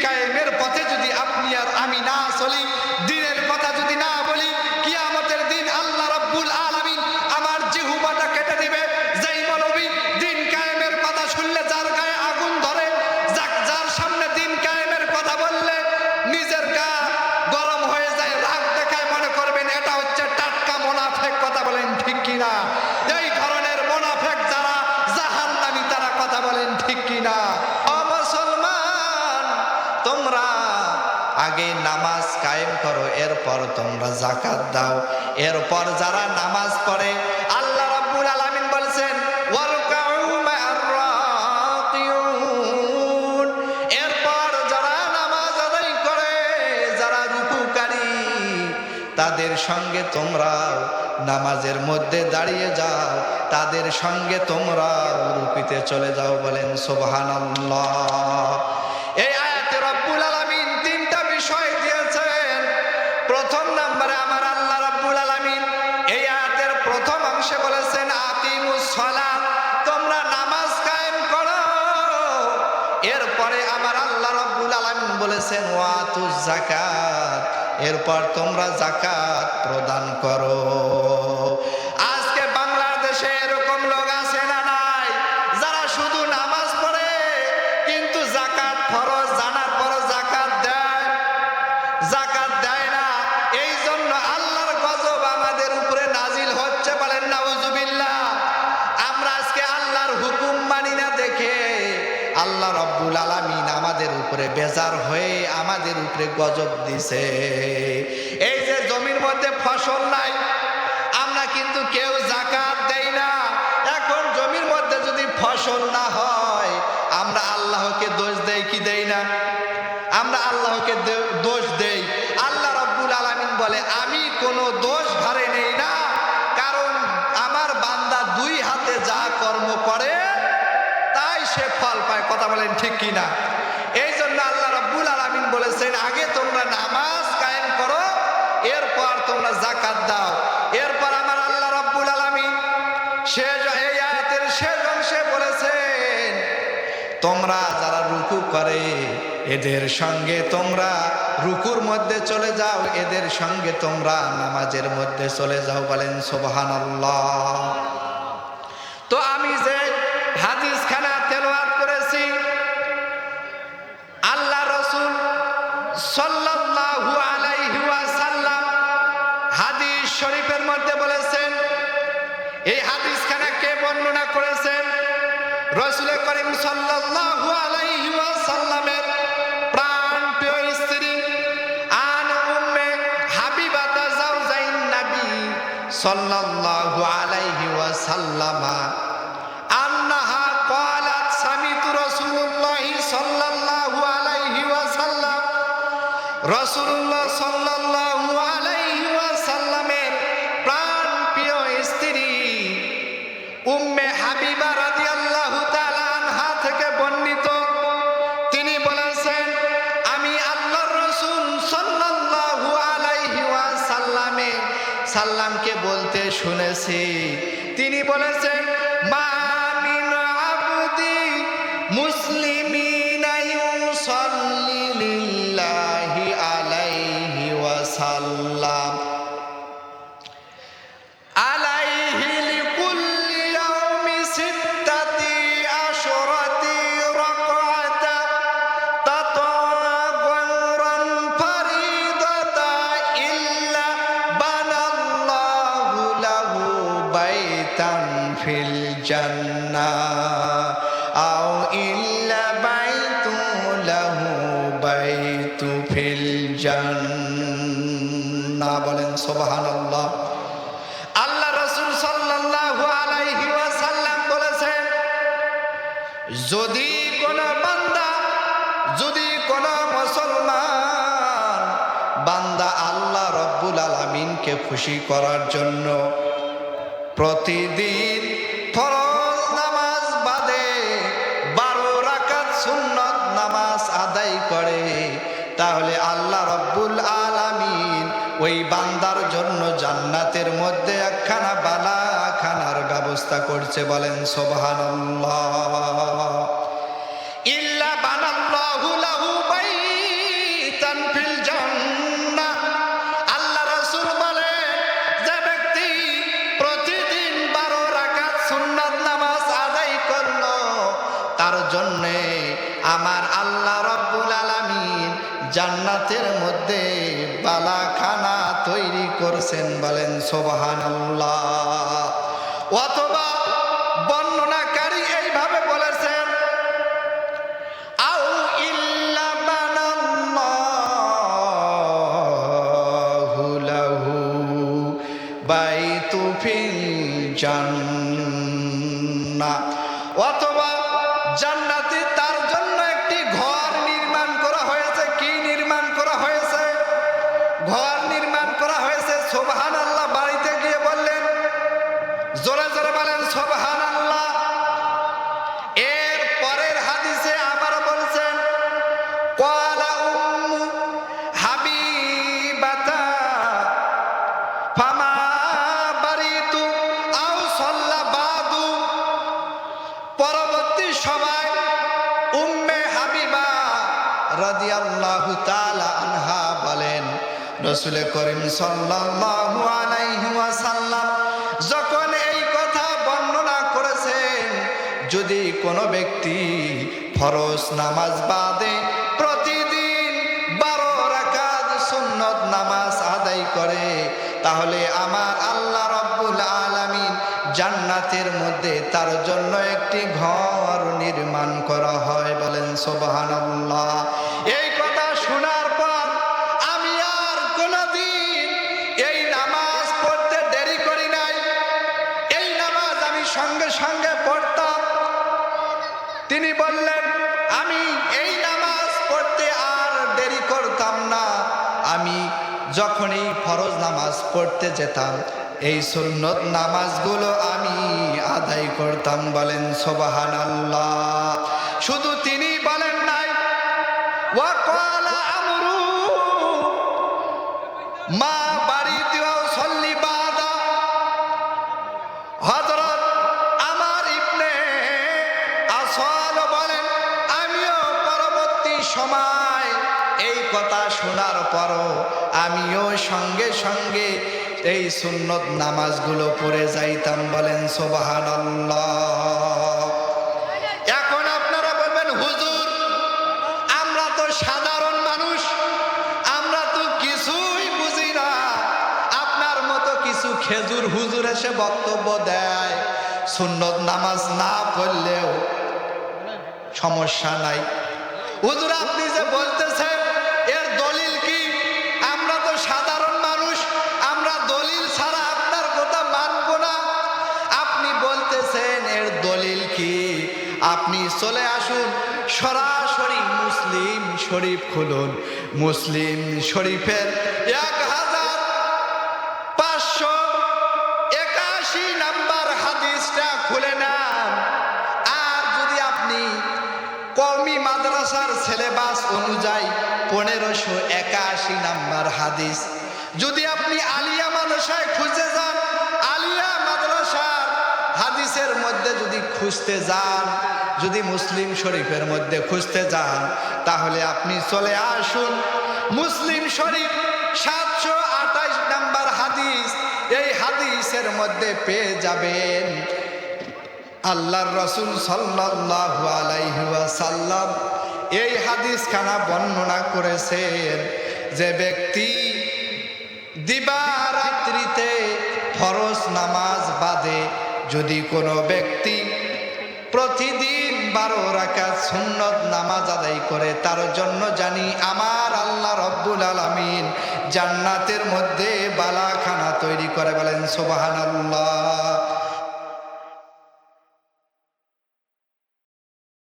কায়েমের পথে যদি আপনি আর আমি না চলি, দিনের কথা যদি না বলি, কিয়ামতের দিন আল্লাহ রাব্বুল আলামিন আমার জিহ্বাটা কেটে দিবে। যেই মৌলবী দিন কায়েমের কথা শুনলে যার গায়ে আগুন ধরে, যার সামনে দিন কায়েমের কথা বললে নিজের গা গরম হয়ে যায়, রাগ দেখায়, মনে করবেন এটা হচ্ছে টাটকা মুনাফিক। কথা বলেন ঠিক কিনা? এই ধরনের মুনাফিক যারা জাহান্নামী, তারা কথা বলেন ঠিক কিনা? ও মুসলমান, তোমরা আগে নামাজ কায়েম করো, এরপর তোমরা যাকাত দাও। এরপর যারা নামাজ পড়ে, আল্লাহ রাব্বুল আলামিন বলেছেন ওয়ারকাউ মা'আর রাকিউন। এরপর যারা নামাজ আদায় করে, যারা রুকুকারী, তাদের সঙ্গে তোমরা নামাজের মধ্যে দাঁড়িয়ে যাও, তাদের সঙ্গে তোমরা রুকুতে চলে যাও। বলেন সুবহানাল্লাহ। এই আয়াতে রব্বুল আলামিন তিনটা বিষয় দিয়েছেন। প্রথম নম্বরে আমার আল্লাহ রাব্বুল আলামিন এই আয়াতের প্রথম অংশে বলেছেন আকিমুস সালাত, তোমরা নামাজ কায়েম করো। এরপরে আমার আল্লাহ রাব্বুল আলামিন বলেছেন ওয়াতুজ যাকাত, এরপর তোমরা যাকাত প্রদান করো। আজকে বাংলাদেশে এরকম লোক আছে না নাই, যারা শুধু নামাজ পড়ে কিন্তু যাকাত ফরজ জানার পর যাকাত দেয় না। এই জন্য আল্লাহর গজব আমাদের উপরে নাজিল হচ্ছে। বলেন নাউজুবিল্লাহ। আমরা আজকে আল্লাহর হুকুম মানি না দেখে আল্লাহ রাব্বুল আলামিন আমাদের উপরে বেজার হয়ে আমাদের উপরে গজব দিছে। এই যে জমির মধ্যে ফসল নাই, আমরা কিন্তু কেউ যাকাত দেই না। এখন জমির মধ্যে যদি ফসল না হয়, আমরা আল্লাহকে দোষ দেই কি দেই না? আমরা আল্লাহকে দোষ দেই। আল্লাহ রাব্বুল আলামিন বলে আমি কোনো দোষ ঘাড়ে নেই না, কারণ আমার বান্দা দুই হাতে যা কর্ম করে তাই সে ফল পায়। কথা বলেন ঠিক কিনা? এই জন্য আল্লাহ রাব্বুল আলামিন বলেছেন আগে তোমরা নামাজ কায়েম করো, এরপর তোমরা যাকাত দাও। এরপর আমার আল্লাহ রাব্বুল আলামিন এই আয়াতের শেষ অংশে বলেছেন তোমরা যারা রুকু করে এদের সঙ্গে তোমরা রুকুর মধ্যে চলে যাও, এদের সঙ্গে তোমরা নামাজের মধ্যে চলে যাও। বলেন সুবহানাল্লাহ। তো আমি যে হাদিস খানা তেলাওয়াত করেছি, আল্লাহ রাসূল সাল্লাল্লাহু আলাইহি ওয়াসাল্লাম হাদিস শরীফের মধ্যে বলেছেন, এই হাদিস খানা কে বর্ণনা করেছেন? রাসূল করিম সাল্লাল্লাহু আলাইহি ওয়াসাল্লামের প্রাণপ্রিয় স্ত্রী আন উম্মে হাবিবাতা জাওজাইন নবী সাল্লাল্লাহু আলাইহি ওয়াসাল্লামা আন্নাহা ক্বালাত সামিতু রাসূলুল্লাহি সাল্লাল্লাহু আলাইহি ওয়াসাল্লাম, রাসূলুল্লাহ সাল্লাল্লাহু আলাইহি ওয়াসাল্লামের প্রাণপ্রিয় স্ত্রী উম্মে হাবিবা রাদিয়াল্লাহু তাআলা আনহা থেকে বর্ণিত, তিনি বলেছেন আমি আল্লাহর রাসূল সাল্লাল্লাহু আলাইহি ওয়াসাল্লামকে বলতে শুনেছি, তিনি বলেছেন মা মিন আবদি মুসলিমিনা ইউসাল্লি লিল্লাহি আলাইহি ওয়াসাল্লাম আলাইহি লিকুল্লি ইয়াউমি সিত্তাতি আশরাতি রাকাতা তাতাওয়াগুন ফারিদাতা ইল্লা বানাল্লাহু লাহু বাইতান ফিল জান্নাহ আও ইল্লা বাইতু লাহু বাইতু ফিল জান্নাহ। বলেন সুবহানাল্লাহ। আল্লাহ রাসূল সাল্লাল্লাহু আলাইহি ওয়াসাল্লাম বলেছেন যদি কোন মুসলমান বান্দা আল্লাহ রাব্বুল আলামিনকে খুশি করার জন্য প্রতিদিন ফরজ নামাজ বাদে 12 রাকাত সুন্নত নামাজ আদায় করে, তাহলে আল্লাহ রাব্বুল আলামিন ওই বান্দার জন্য জান্নাতের মধ্যে একখানা বালাখানার ব্যবস্থা করছে। বলেন সুবহানাল্লাহ। ইল্লা বানাল্লাহু লাহু জান্নাতের মধ্যে বালাখানা তৈরি করছেন, বলেন সুবহানাল্লাহ। অথবা বর্ণনাকারী এইভাবে বলেছেন, আউ ইল্লা বানাল্লাহু লাহু বাইতু ফিল জান্নাহ, অথবা জান্নাতে তার জন্য একটি ঘর নির্মাণ করা হয়েছে। কি নির্মাণ করা হয়েছে? ঘর নির্মাণ করা হয়েছে। সুবহানাল্লাহ। বাড়িতে গিয়ে বললেন, জোরে জোরে বলেন সুবহানাল্লাহ। এর পরের হাদিসে আবার বলছেন, ক্বালা উম্মু হাবিবাতা ফামা বারিতু আও সাল্লা বাদু। পরবর্তী সময় উম্মে হাবিবা রাদিয়াল্লাহু তাআলা আনহা বলেন, রাসূল করিম সাল্লাল্লাহু আলাইহি ওয়াসাল্লাম যখন এই কথা বর্ণনা করেছেন, যদি কোনো ব্যক্তি ফরজ নামাজ বাদে প্রতিদিন 12 রাকাত সুন্নত নামাজ আদায় করে, তাহলে আমার আল্লাহ রাব্বুল আলামিন জান্নাতের মধ্যে তার জন্য একটি ঘর নির্মাণ করা হয়, বলেন সুবহানাল্লাহ। এই কথা শোনার পর আমি আর কোনদিন এই নামাজ পড়তে দেরি করি নাই। এই নামাজ আমি সঙ্গে সঙ্গে পড়তাম। তিনি বললেন, আমি এই নামাজ পড়তে আর দেরি করতাম না। আমি যখনই ফরজ নামাজ পড়তে যেতাম, এই সুন্নত নামাজগুলো আমি আদায় করতাম, বলেন সুবহানাল্লাহ। শুধু তিনি বলেন নাই, ওয়া ক্বালা আমরু মা বাড়িতে সল্লি বাদা। হযরত আমার ইবনে আসওয়াদ বলেন, আমিও পরবর্তী সময় এই কথা শোনার পরও আমিও সঙ্গে সঙ্গে এই সুন্নত নামাজগুলো পড়ে যাইতাম, বলেন সুবহানাল্লাহ। এখন আপনারা বলবেন, হুজুর আমরা তো সাধারণ মানুষ, আমরা তো কিছুই বুঝি না। আপনার মতো কিছু খেজুর হুজুর এসে বক্তব্য দেয়, সুন্নত নামাজ না পড়লেও সমস্যা নাই। হুজুর আপনি যে বলতেছেন এর দলিল কি? আমরা তো সাধারণ মানুষ, আমরা দলিল ছাড়া আপনার কথা মানব না। আপনি বলতেছেন এর দলিল কি? আপনি চলে আসুন, সরাসরি মুসলিম শরীফ খুলুন। মুসলিম শরীফের 1581 নাম্বার হাদিসটা খুলে নেন। আর যদি আপনি কওমি মাদ্রাসার সিলেবাস অনুযায়ী 1581 নাম্বার হাদিস, যদি আপনি আলিয়া মাদ্রাসায় খুঁজে যান, আলিয়া মাদ্রাসার হাদিসের মধ্যে যদি খুঁজতে যান, যদি মুসলিম শরীফের মধ্যে খুঁজতে যান, তাহলে আপনি চলে আসুন মুসলিম শরীফ 728 নাম্বার হাদিস। এই হাদিসের মধ্যে পেয়ে যাবেন আল্লাহর রাসূল সাল্লাল্লাহু আলাইহি ওয়াসাল্লাম এই হাদিসখানা বর্ণনা করেছেন, যে ব্যক্তি দিবারাত্রিতে ফরজ নামাজ বাদে যদি কোনো ব্যক্তি প্রতিদিন 12 রাকাত সুন্নত নামাজ আদায় করে, তার জন্য জানি আমার আল্লাহ রব্বুল আলামিন জান্নাতের মধ্যে বালাখানা তৈরি করে, বলেন সুবহানাল্লাহ।